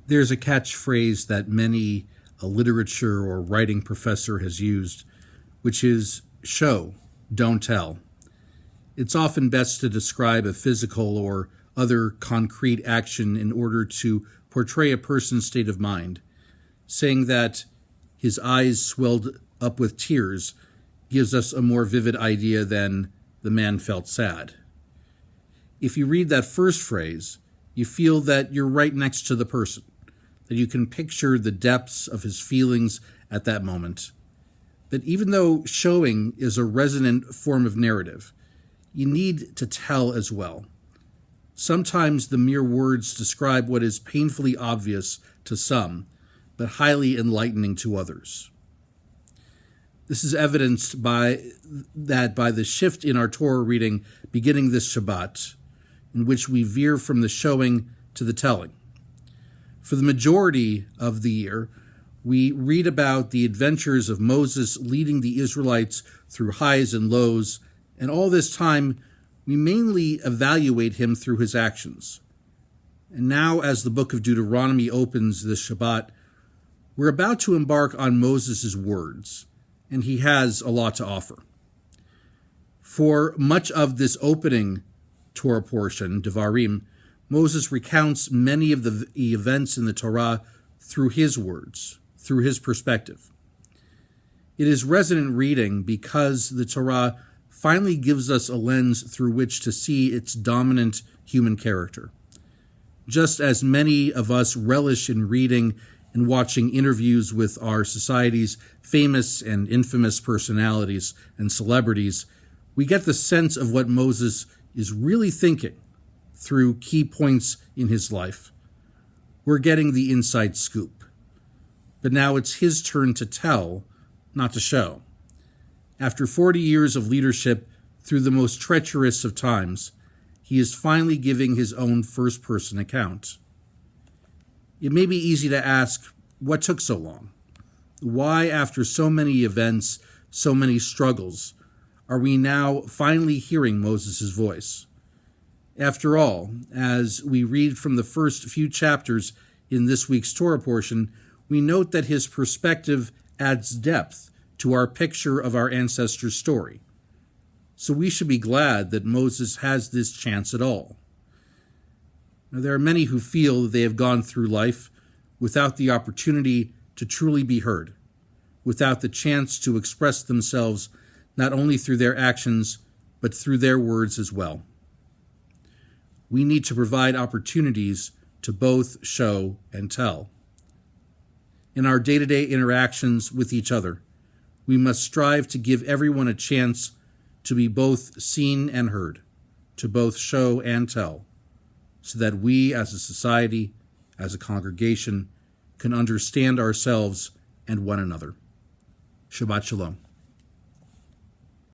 There's a catchphrase that many a literature or writing professor has used, which is show, don't tell. It's often best to describe a physical or other concrete action in order to portray a person's state of mind. Saying that his eyes swelled up with tears gives us a more vivid idea than the man felt sad. If you read that first phrase, you feel that you're right next to the person, that you can picture the depths of his feelings at that moment. But even though showing is a resonant form of narrative, you need to tell as well. Sometimes the mere words describe what is painfully obvious to some, but highly enlightening to others. This is evidenced by the shift in our Torah reading beginning this Shabbat, in which we veer from the showing to the telling. For the majority of the year, we read about the adventures of Moses leading the Israelites through highs and lows, and all this time we mainly evaluate him through his actions. And now, as the book of Deuteronomy opens this Shabbat, we're about to embark on Moses' words, and he has a lot to offer. For much of this opening Torah portion, Devarim, Moses recounts many of the events in the Torah through his words, through his perspective. It is resonant reading because the Torah finally gives us a lens through which to see its dominant human character. Just as many of us relish in reading and watching interviews with our society's famous and infamous personalities and celebrities, we get the sense of what Moses is really thinking through key points in his life. We're getting the inside scoop. But now it's his turn to tell, not to show. After 40 years of leadership through the most treacherous of times, he is finally giving his own first-person account. It may be easy to ask, what took so long? Why, after so many events, so many struggles, are we now finally hearing Moses' voice? After all, as we read from the first few chapters in this week's Torah portion, we note that his perspective adds depth to our picture of our ancestors' story. So we should be glad that Moses has this chance at all. Now, there are many who feel that they have gone through life without the opportunity to truly be heard, without the chance to express themselves not only through their actions, but through their words as well. We need to provide opportunities to both show and tell. In our day-to-day interactions with each other, we must strive to give everyone a chance to be both seen and heard, to both show and tell, so that we as a society, as a congregation, can understand ourselves and one another. Shabbat Shalom.